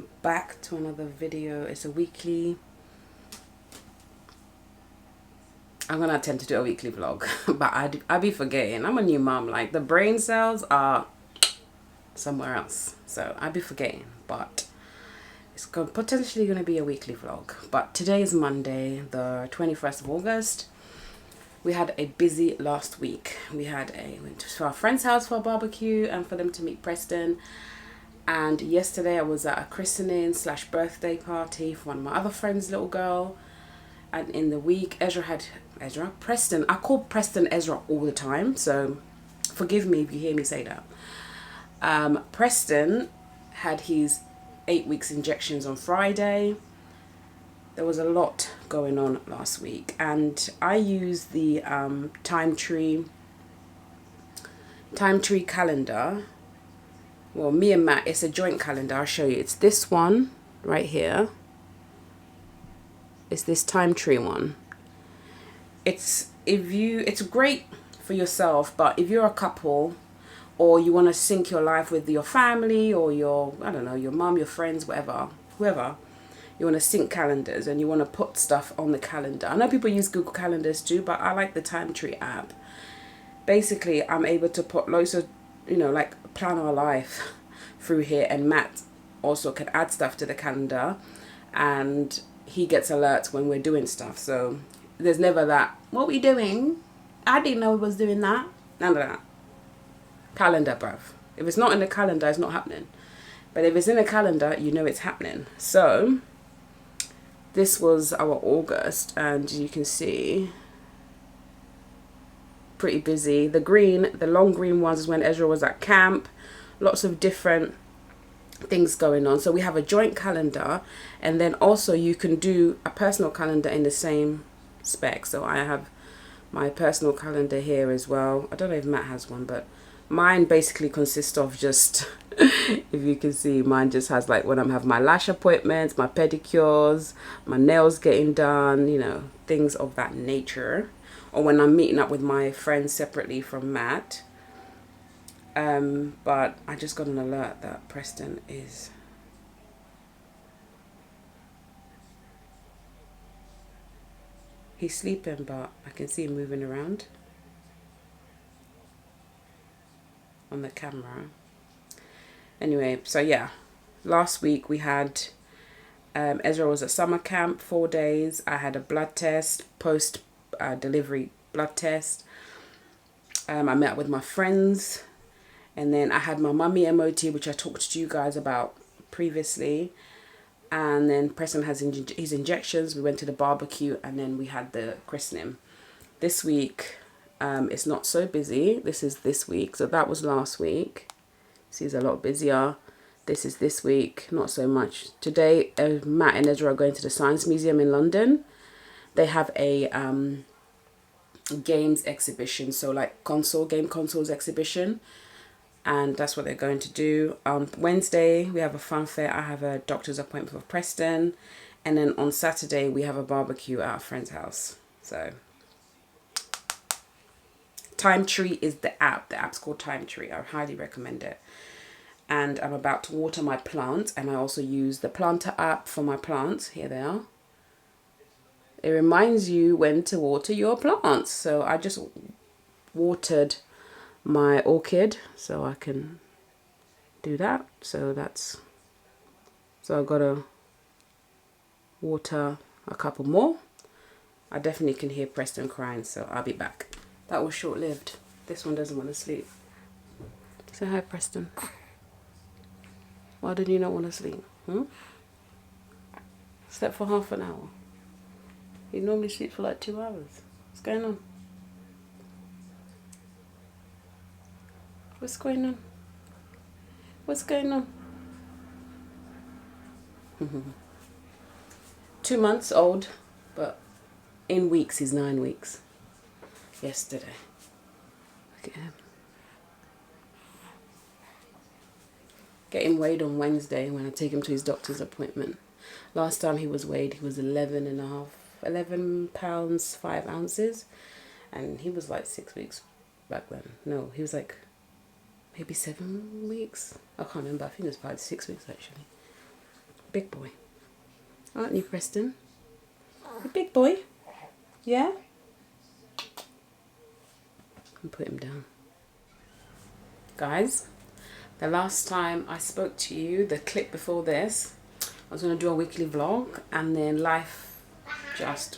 welcome back to another video. It's a weekly. I'm gonna attempt to do a weekly vlog, but I be forgetting. I'm a new mom. Like, the brain cells are somewhere else, so I be forgetting. But it's potentially gonna be a weekly vlog. But today is Monday, the 21st of August. We had a busy last week. We went to our friend's house for a barbecue and for them to meet Preston. And yesterday I was at a christening / birthday party for one of my other friends' little girl. And in the week, Preston. I call Preston Ezra all the time, so forgive me if you hear me say that. Preston had his 8 weeks injections on Friday. There was a lot going on last week, and I used the time tree calendar. Well, me and Matt, it's a joint calendar. I'll show you. It's this one right here. It's this time tree one. It's great for yourself, but if you're a couple or you want to sync your life with your family or your mom, your friends, whoever, you want to sync calendars and you want to put stuff on the calendar. I know people use Google Calendars too, but I like the Time Tree app. Basically, I'm able to put loads of, plan our life through here, and Matt also can add stuff to the calendar and he gets alerts when we're doing stuff. So there's never that, what we doing? I didn't know we was doing that. None of that. Calendar, bruv. If it's not in the calendar, it's not happening. But if it's in the calendar, you know it's happening. So this was our August, and you can see pretty busy. The long green ones is when Ezra was at camp. Lots of different things going on. So we have a joint calendar, and then also you can do a personal calendar in the same spec. So I have my personal calendar here as well. I don't know if Matt has one, but mine basically consists of just if you can see, mine just has like when I'm having my lash appointments, my pedicures, my nails getting done, things of that nature, or when I'm meeting up with my friends separately from Matt. But I just got an alert that Preston is he's sleeping, but I can see him moving around on the camera. Anyway, so yeah, last week we had Ezra was at summer camp 4 days. I had a blood test, post delivery blood test. I met with my friends, and then I had my mummy MOT, which I talked to you guys about previously. And then Preston has his injections. We went to the barbecue, and then we had the christening. This week, it's not so busy. This is this week. So that was last week. See, it's a lot busier. This is this week. Not so much. Today, Matt and Ezra are going to the Science Museum in London. They have a games exhibition. So like game consoles exhibition. And that's what they're going to do. On Wednesday, we have a fun fair. I have a doctor's appointment with Preston. And then on Saturday, we have a barbecue at our friend's house. So Time Tree is the app. The app's called Time Tree. I highly recommend it. And I'm about to water my plants. And I also use the planter app for my plants. Here they are. It reminds you when to water your plants. So I just watered my orchid, so I can do that. So I've got to water a couple more. I definitely can hear Preston crying, so I'll be back. That was short-lived. This one doesn't want to sleep. Say hi, Preston. Why did you not want to sleep? Slept for half an hour. You normally sleep for like 2 hours. What's going on? What's going on? What's going on? 2 months old, but in weeks he's 9 weeks. Yesterday. Look at him. Get him weighed on Wednesday when I take him to his doctor's appointment. Last time he was weighed, he was 11 pounds 5 ounces, and he was like 6 weeks back then. No, he was like maybe 7 weeks. I can't remember. I think it was probably 6 weeks actually. Big boy. Aren't you, Preston? A big boy. Yeah? And put him down. Guys, the last time I spoke to you, the clip before this, I was going to do a weekly vlog, and then life just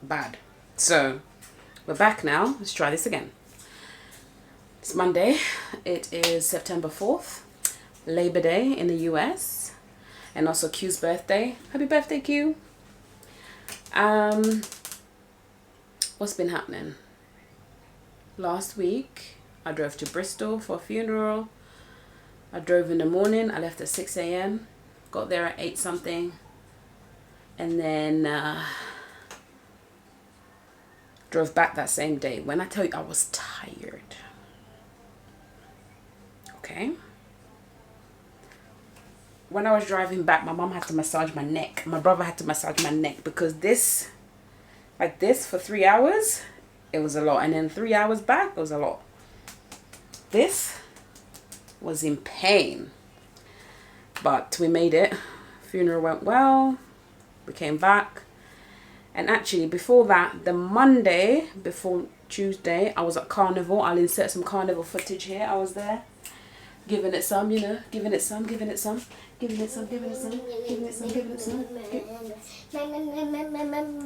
bad. So we're back now. Let's try this again. It's Monday. It is September 4th, Labor Day in the US, and also Q's birthday. Happy birthday, Q. What's been happening? Last week I drove to Bristol for a funeral. I drove in the morning. I left at 6 a.m. got there at 8 something, and then drove back that same day. When I tell you I was tired, okay? When I was driving back, my mom had to massage my neck. My brother had to massage my neck because this, like this for 3 hours, it was a lot. And then 3 hours back, it was a lot. This was in pain. But we made it. Funeral went well. We came back. And actually, before that, the Monday before Tuesday, I was at Carnival. I'll insert some Carnival footage here. I was there, giving it some, you know, giving it some, giving it some, giving it some, giving it some, giving it some, giving it some.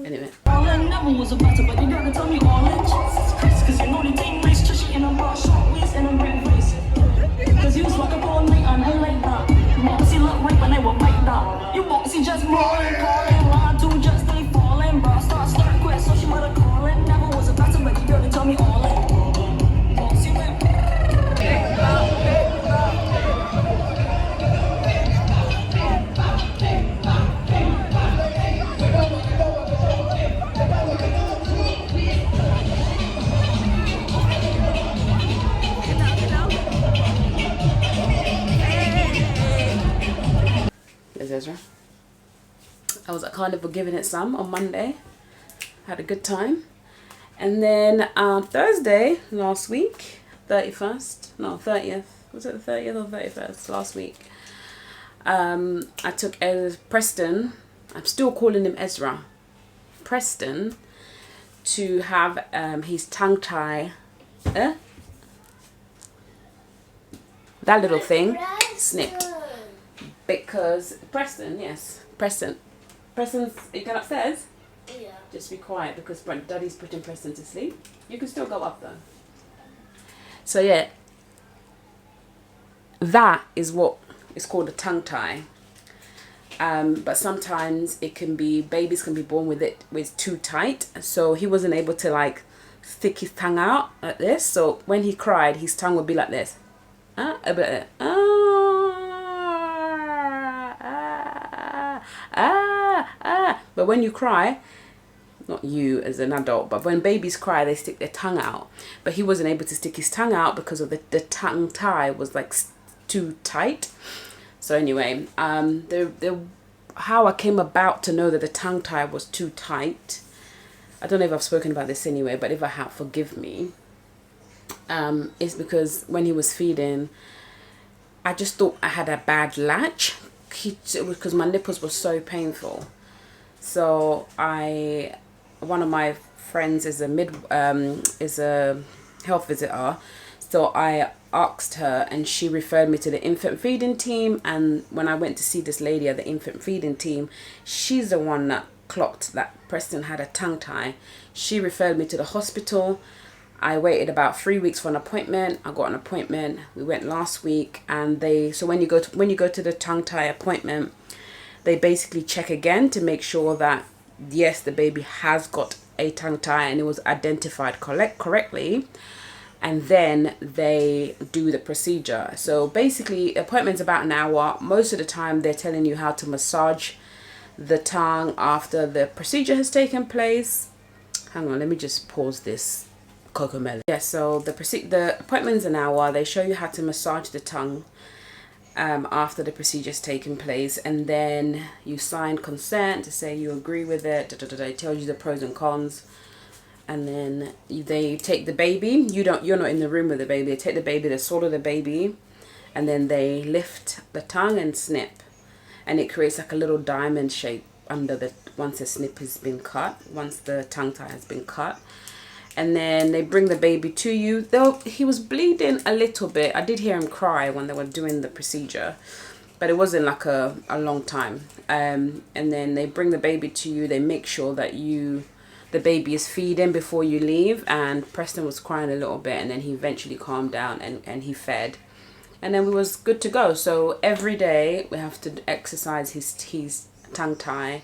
Anyway. All I never was about to, but you gotta tell me all in Jesus Christ, cause you know the thing nice, trashy in a bar, short waist and a red face. Cause you was walking all night and I like that. Moxie look right when I was like that. You Moxie just rolling, calling, line two just stay falling, bro. Start quit, so she mother calling. Never was about to, but you gotta tell me all in. Moxie went. There's Ezra. I was at Carnival giving it some on Monday. Had a good time. And then Thursday last week, 31st, no 30th, was it the 30th or 31st last week? I took Preston, I'm still calling him Ezra, Preston, to have his tongue tie, that little thing, snipped. Because Preston, yes, Preston's, you going upstairs? Yeah. Just be quiet because Daddy's putting Preston to sleep. You can still go up though. So yeah, that is what is called a tongue tie. But sometimes it can be, babies can be born with it with too tight. So he wasn't able to like stick his tongue out like this. So when he cried, his tongue would be like this. A bit But when you cry, not you as an adult, but when babies cry, they stick their tongue out. But he wasn't able to stick his tongue out because of the tongue tie was like too tight. So anyway, how I came about to know that the tongue tie was too tight, I don't know if I've spoken about this anyway, but if I have, forgive me. It's because when he was feeding, I just thought I had a bad latch. Because my nipples were so painful. So one of my friends is a health visitor. So I asked her and she referred me to the infant feeding team. And when I went to see this lady at the infant feeding team, she's the one that clocked that Preston had a tongue tie. She referred me to the hospital. I waited about 3 weeks for an appointment. I got an appointment. We went last week, and so when you go to the tongue tie appointment, they basically check again to make sure that yes, the baby has got a tongue tie and it was identified correctly, and then they do the procedure. So basically, appointment's about an hour. Most of the time, they're telling you how to massage the tongue after the procedure has taken place. Hang on, let me just pause this. Cocomelon. Yeah, so the appointment's an hour. They show you how to massage the tongue after the procedure's taken place, and then you sign consent to say you agree with it. It tells you the pros and cons, and then they take the baby. You're not in the room with the baby. They take the baby, they swallow the baby, and then they lift the tongue and snip, and it creates like a little diamond shape under the, once the snip has been cut, once the tongue tie has been cut. And then they bring the baby to you. Though he was bleeding a little bit. I did hear him cry when they were doing the procedure, but it wasn't like a long time. And then they bring the baby to you. They make sure that the baby is feeding before you leave. And Preston was crying a little bit, and then he eventually calmed down and he fed. And then we was good to go. So every day we have to exercise his tongue tie.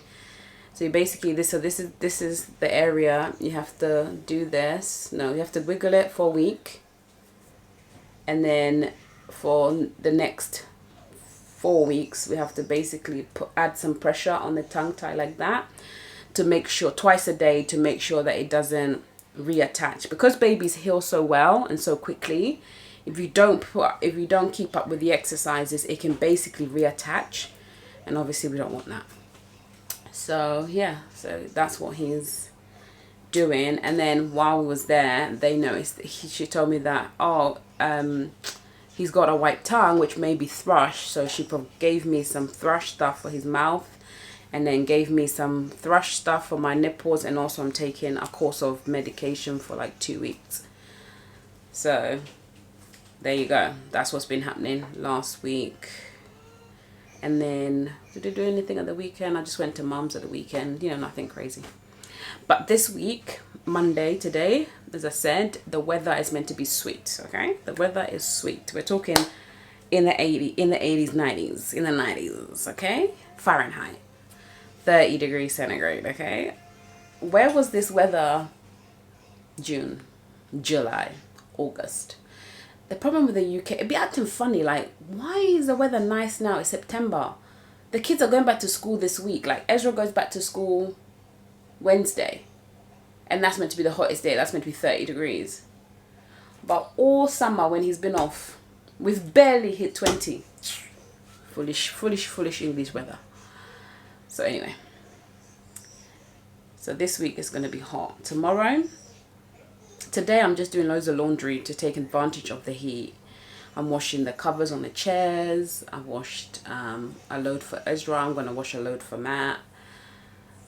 So basically this is the area you have to do this. No, you have to wiggle it for a week, and then for the next 4 weeks we have to basically add some pressure on the tongue tie like that, to make sure, twice a day, to make sure that it doesn't reattach, because babies heal so well and so quickly. If you don't keep up with the exercises, it can basically reattach, and obviously we don't want that. So yeah, so that's what he's doing. And then while we was there, they noticed that she told me that he's got a white tongue, which may be thrush. So she gave me some thrush stuff for his mouth, and then gave me some thrush stuff for my nipples, and also I'm taking a course of medication for like 2 weeks. So there you go. That's what's been happening last week. And then, did I do anything at the weekend? I just went to mum's at the weekend. You know, nothing crazy. But this week, Monday, today, as I said, the weather is meant to be sweet, okay? The weather is sweet. We're talking in the 80s, 90s, in the 90s, okay? Fahrenheit. 30 degrees centigrade, okay? Where was this weather June, July, August? The problem with the UK, it'd be acting funny, like, why is the weather nice now? It's September. The kids are going back to school this week. Like, Ezra goes back to school Wednesday, and that's meant to be the hottest day. That's meant to be 30 degrees. But all summer when he's been off, we've barely hit 20. Foolish English weather. So anyway, so this week is going to be hot. Today I'm just doing loads of laundry to take advantage of the heat. I'm washing the covers on the chairs. I've washed a load for Ezra. I'm going to wash a load for Matt.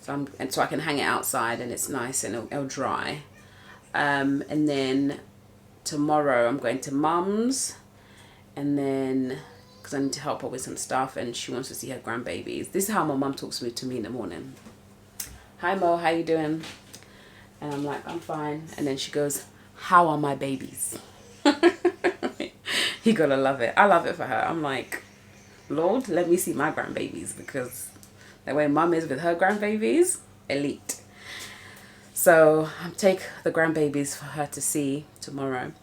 So I can hang it outside and it's nice and it'll dry. And then tomorrow I'm going to mum's, and then because I need to help her with some stuff, and she wants to see her grandbabies. This is how my mum talks to me in the morning. Hi Mo, how you doing? And I'm like, I'm fine. And then she goes, how are my babies? You gotta love it. I love it for her. I'm like, Lord, let me see my grandbabies, because the way mum is with her grandbabies, elite. So I'll take the grandbabies for her to see tomorrow.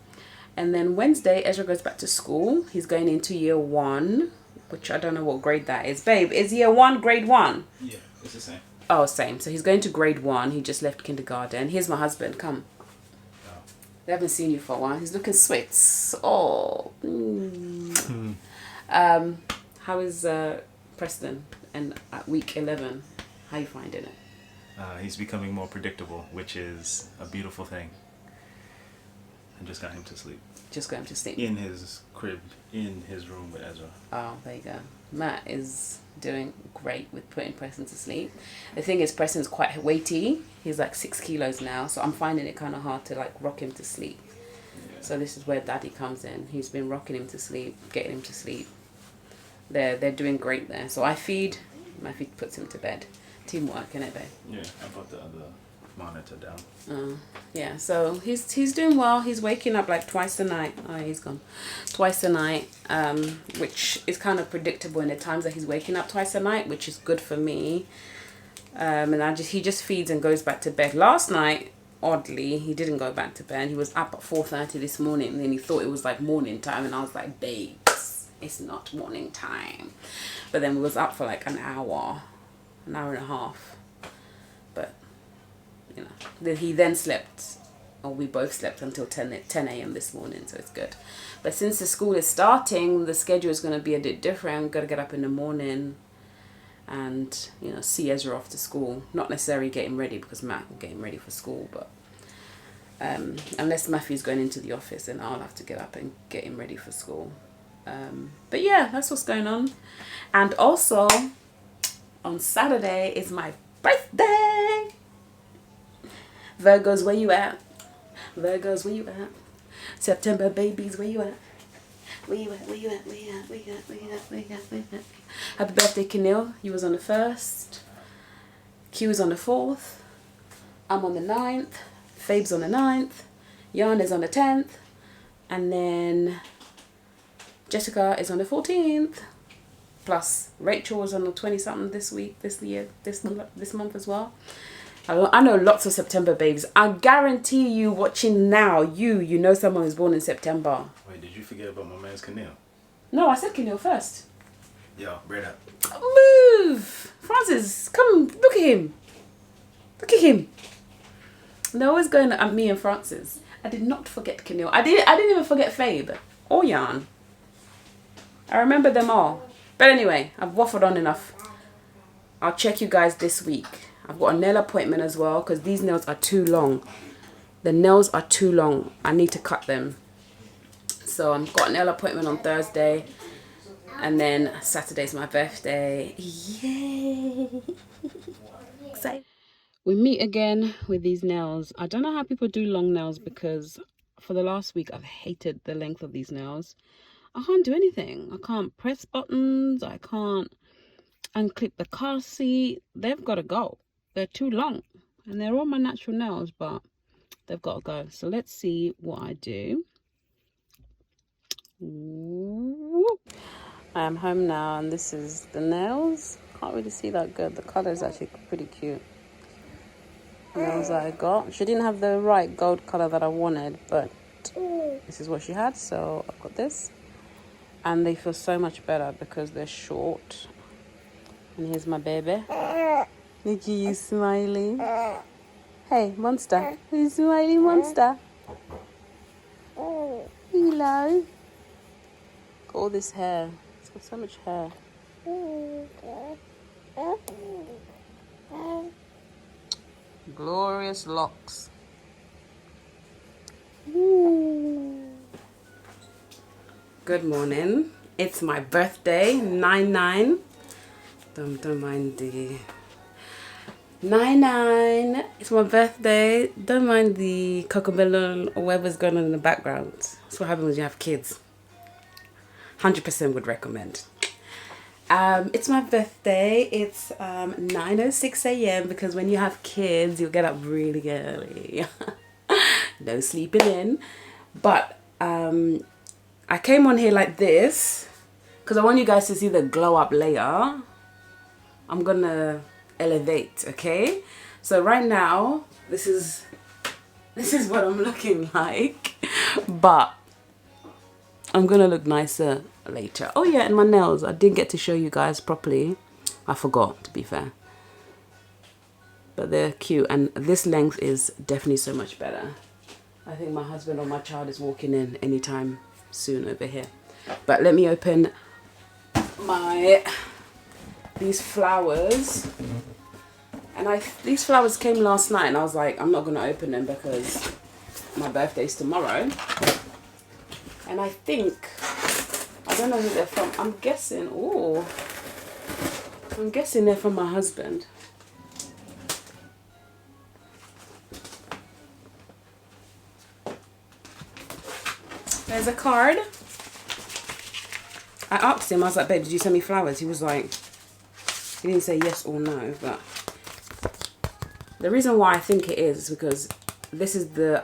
And then Wednesday, Ezra goes back to school. He's going into year 1, which I don't know what grade that is. Babe, is year 1 grade 1? Yeah, it's the same. Oh, same. So he's going to grade 1. He just left kindergarten. Here's my husband. Come. Oh. They haven't seen you for a while. He's looking sweet. Oh. How is Preston? And at week 11, how you finding it? He's becoming more predictable, which is a beautiful thing. I just got him to sleep. Just got him to sleep? In his crib, in his room with Ezra. Oh, there you go. Matt is doing great with putting Preston to sleep. The thing is, Preston's quite weighty. He's like 6 kilos now, so I'm finding it kind of hard to like rock him to sleep. Yeah. So this is where Daddy comes in. He's been rocking him to sleep, getting him to sleep. They're doing great there. So I feed, my feed puts him to bed. Teamwork, innit, babe? Yeah, I put the other monitor down. Yeah, so he's doing well. He's waking up like twice a night. Oh, he's gone. Twice a night, which is kind of predictable in the times that he's waking up twice a night, which is good for me. And he just feeds and goes back to bed. Last night, oddly, he didn't go back to bed. He was up at 4:30 this morning, and then he thought it was like morning time, and I was like, babes, it's not morning time. But then we was up for like an hour and a half. But you know, he then slept, or we both slept until 10 a.m. this morning, so it's good. But since the school is starting, the schedule is going to be a bit different. I've got to get up in the morning and, you know, see Ezra off to school. Not necessarily get him ready, because Matt will get him ready for school, but unless Matthew's going into the office, then I'll have to get up and get him ready for school. But yeah, that's what's going on. And also on Saturday is my birthday. Virgos, where you at? Virgos, where you at? September babies, where you at? Where you at? Where you at? Where you at? Where you at? Where you at? Where you at? Where you at? Happy birthday, Keneal. You was on the 1st. Q is on the 4th. I'm on the 9th. Fabe's on the 9th. Jan is on the 10th. And then Jessica is on the 14th. Plus Rachel was on the 20-something this week, this year, this month as well. I know lots of September babes. I guarantee you watching now, you know someone who's born in September. Wait, did you forget about my man's Keneal? No, I said Keneal first. Yo, braid up. Move! Francis, come, look at him. Look at him. They're always going at me and Francis. I did not forget Keneal. I didn't even forget Fabe or Jan. I remember them all. But anyway, I've waffled on enough. I'll check you guys this week. I've got a nail appointment as well because these nails are too long. The nails are too long. I need to cut them. So I've got a nail appointment on Thursday. And then Saturday's my birthday. Yay! Excited. We meet again with these nails. I don't know how people do long nails because for the last week I've hated the length of these nails. I can't do anything. I can't press buttons. I can't unclip the car seat. They've got to go. They're too long. And they're all my natural nails, but they've got to go. So let's see what I do. I am home now and this is the nails. Can't really see that good. The colour is actually pretty cute. The nails that I got. She didn't have the right gold colour that I wanted, but this is what she had. So I've got this. And they feel so much better because they're short. And here's my baby. Look at you, Smiley. Hey, monster. You Smiley monster. Hello. Got all this hair. It's got so much hair. Glorious locks. Good morning. It's my birthday, 9/9. Don't mind the 9/9. It's my birthday. Don't mind the cocomelon or whatever's going on in the background. That's what happens when you have kids. 100% would recommend. It's my birthday. It's 9:06 a.m. because when you have kids, you'll get up really early. No sleeping in. But I came on here like this because I want you guys to see the glow up later. I'm gonna elevate, okay? So right now, this is what I'm looking like, but I'm gonna look nicer later. Oh yeah, and my nails, I didn't get to show you guys properly. I forgot, to be fair. But they're cute, and this length is definitely so much better. I think my husband or my child is walking in anytime soon over here. But let me open these flowers. And these flowers came last night and I was like, I'm not going to open them because my birthday's tomorrow. And I think, I don't know who they're from. I'm guessing they're from my husband. There's a card. I asked him, I was like, babe, did you send me flowers? He was like, he didn't say yes or no, but the reason why I think it is because this is after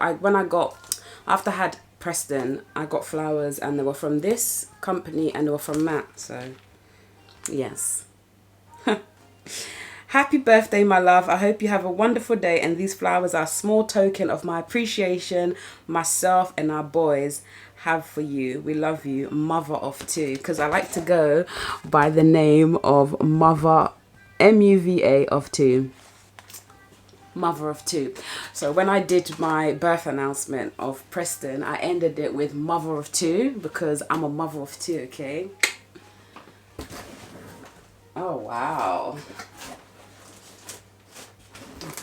I had Preston, I got flowers and they were from this company and they were from Matt, so yes. Happy birthday, my love. I hope you have a wonderful day and these flowers are a small token of my appreciation myself and our boys have for you. We love you, mother of two, because I like to go by the name of mother, MUVA of two. Mother of two. So when I did my birth announcement of Preston, I ended it with mother of two because I'm a mother of two, okay? Oh, wow.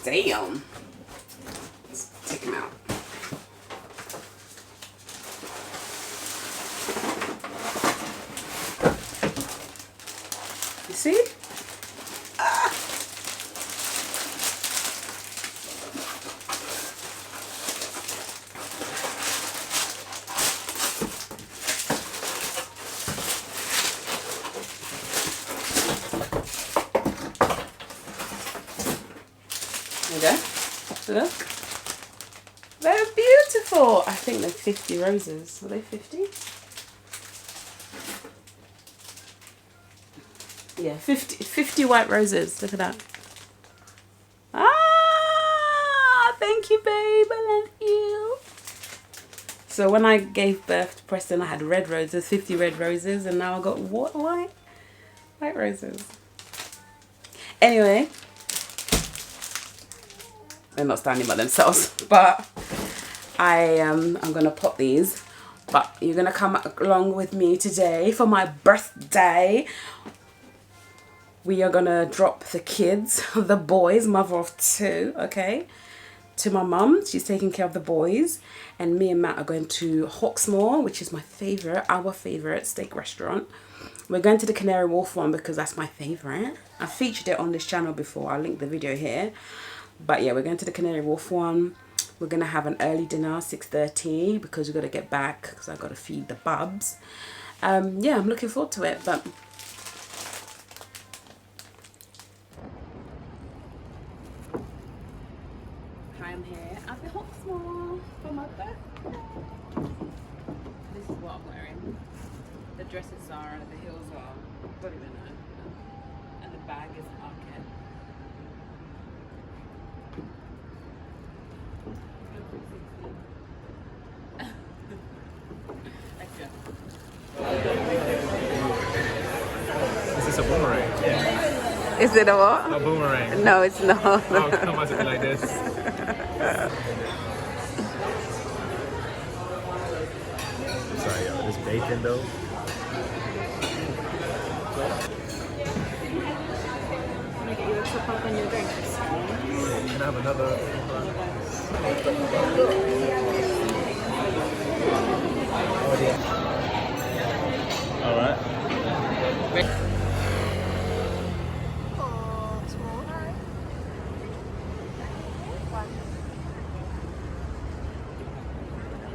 Damn. Let's take him out. go. Look. They're beautiful. I think they're 50 roses. Are they 50? Yeah, 50 white roses. Look at that. Ah, thank you, babe. I love you. So when I gave birth to Preston, I had red roses, 50 red roses, and now I got what white roses. Anyway, they're not standing by themselves, but I'm gonna pop these. But you're gonna come along with me today for my birthday. We are gonna drop the kids, the boys, mother of 2, okay, to my mum. She's taking care of the boys, and me and Matt are going to Hawksmoor, which is my favorite, our favorite steak restaurant. We're going to the Canary Wharf one because that's my favorite. I featured it on this channel before. I'll link the video here. But yeah, we're going to the Canary Wharf one. We're gonna have an early dinner, 6:30, because we've got to get back because I've got to feed the bubs. Yeah, I'm looking forward to it. But I'm here at the Hawksmoor for my birthday. This is what I'm wearing. The dresses are, the heels are, don't even know. And the bag is Arket. Is this a boomerang? Is it a what? A boomerang. No, it's not. Oh, come on, something like this. Sorry, y'all. This bacon, though. Can I have another? All right.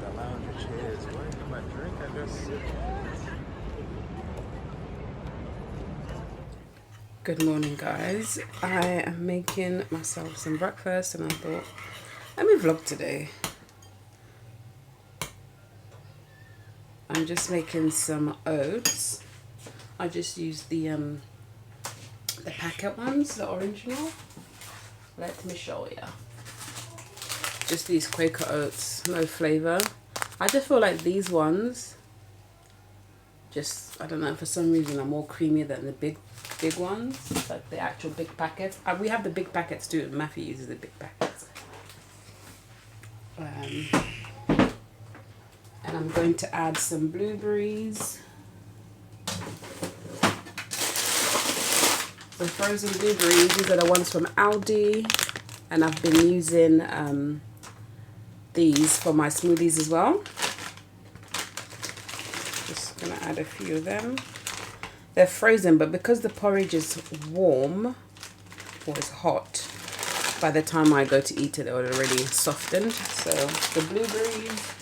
The lounge chairs. What? My drink, I guess. Good morning, guys. I am making myself some breakfast, and I thought, let me vlog today. I'm just making some oats. I just used the packet ones, the original. Let me show you. Just these Quaker oats, no flavor. I just feel like these ones, just, I don't know, for some reason are more creamy than the big ones, like the actual big packets. We have the big packets too. Matthew uses the big packets. And I'm going to add some blueberries. So frozen blueberries, these are the ones from Aldi, and I've been using these for my smoothies as well. Just gonna add a few of them. They're frozen, but because the porridge is warm or it's hot, by the time I go to eat it, they're already softened. So the blueberries,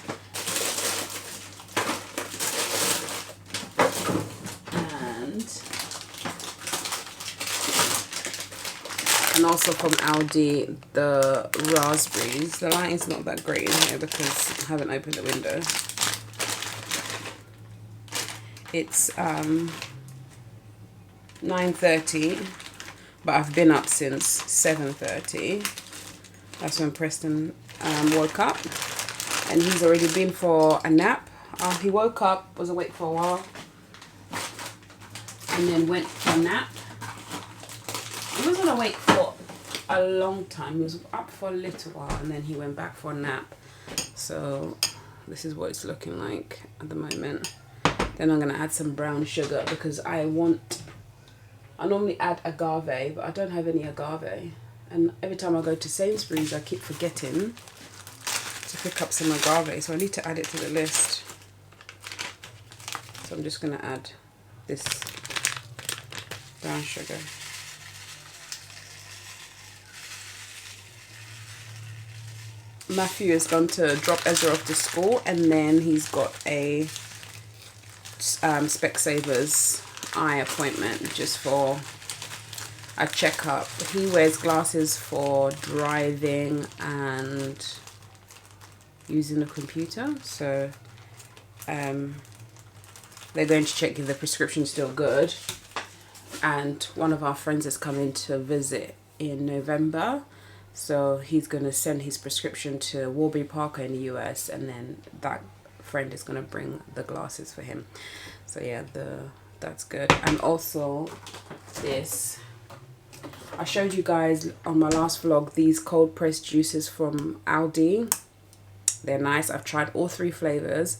and also from Aldi, the raspberries. The lighting's not that great in here because I haven't opened the window. It's 9:30, but I've been up since 7:30. That's when Preston woke up, and he's already been for a nap. He woke up, was awake for a while, and then went for a nap. He wasn't awake for a long time. He was up for a little while, and then he went back for a nap. So this is what it's looking like at the moment. Then I'm going to add some brown sugar because I normally add agave, but I don't have any agave. And every time I go to Sainsbury's, I keep forgetting to pick up some agave. So I need to add it to the list. So I'm just going to add this brown sugar. Matthew has gone to drop Ezra off to school, and then he's got a Specsavers eye appointment just for a checkup. He wears glasses for driving and using the computer, so they're going to check if the prescription's still good. And one of our friends is coming to visit in November, so he's going to send his prescription to Warby Parker in the US, and then that friend is going to bring the glasses for him. So yeah, that's good. And also this, I showed you guys on my last vlog these cold pressed juices from Aldi. They're nice. I've tried all 3 flavors.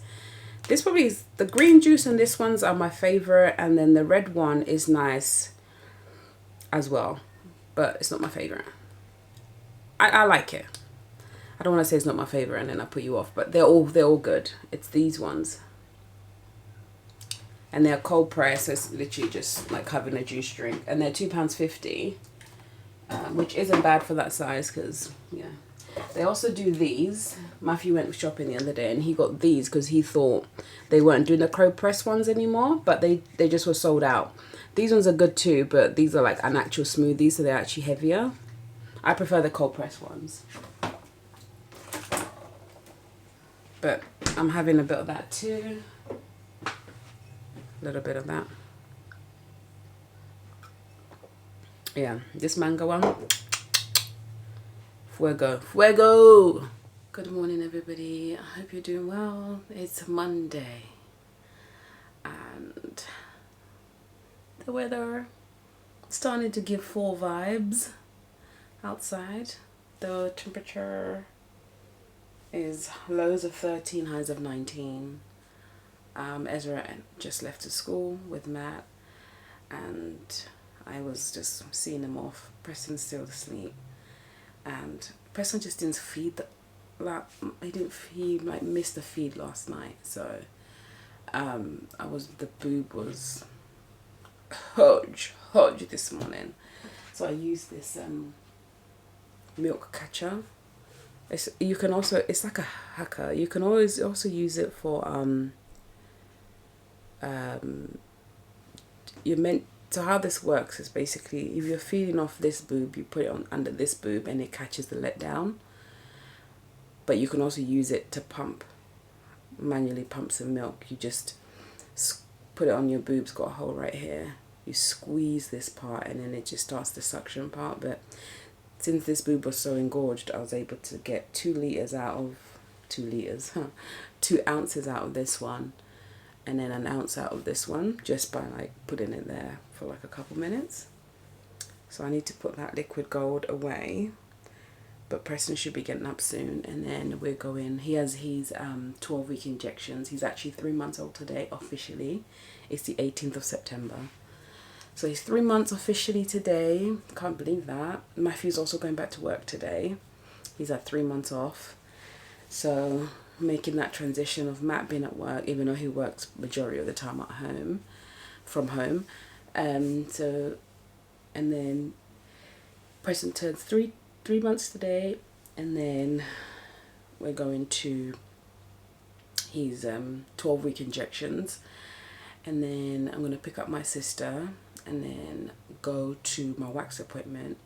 This probably is the green juice, and this ones are my favorite, and then the red one is nice as well, but it's not my favorite. I like it. I don't want to say it's not my favorite and then I put you off, but they're all good. It's these ones, and they're cold pressed, so it's literally just like having a juice drink, and they're £2.50, which isn't bad for that size, because yeah. They also do these. Matthew went shopping the other day and he got these because he thought they weren't doing the cold press ones anymore, but they just were sold out. These ones are good too, but these are like an actual smoothie, so they're actually heavier. I prefer the cold press ones, but I'm having a bit of that too. A little bit of that. Yeah, this mango one. Fuego. Good morning, everybody. I hope you're doing well. It's Monday and the weather starting to give fall vibes outside. The temperature is lows of 13, highs of 19. Ezra just left to school with Matt, and I was just seeing him off. Preston's still asleep. And Preston just didn't feed he like missed the feed last night, so the boob was huge this morning, so I used this milk catcher. It's like a hacker. You can also use it for so how this works is basically, if you're feeding off this boob, you put it on under this boob and it catches the letdown. But you can also use it to manually pump some milk. You just put it on your boob's got a hole right here. You squeeze this part and then it just starts the suction part. But since this boob was so engorged, I was able to get 2 ounces out of this one, and then an ounce out of this one, just by like putting it there for like a couple minutes. So I need to put that liquid gold away, but Preston should be getting up soon, and then we're going, he has his 12-week injections. He's actually 3 months old today officially. It's the 18th of September. So he's 3 months officially today. Can't believe that. Matthew's also going back to work today. He's had 3 months off. So making that transition of Matt being at work, even though he works majority of the time at home, from home. And then Preston turns three months today, and then we're going to his 12-week injections, and then I'm going to pick up my sister and then go to my wax appointment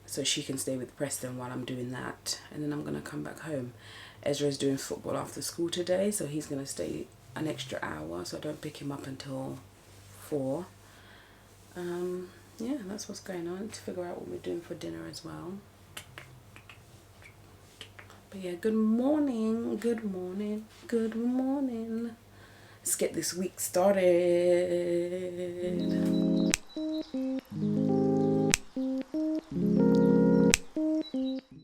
so she can stay with Preston while I'm doing that, and then I'm going to come back home. Ezra's doing football after school today, so he's going to stay an extra hour, so I don't pick him up until 4. Yeah, that's what's going on, to figure out what we're doing for dinner as well. But yeah, good morning. Let's get this week started.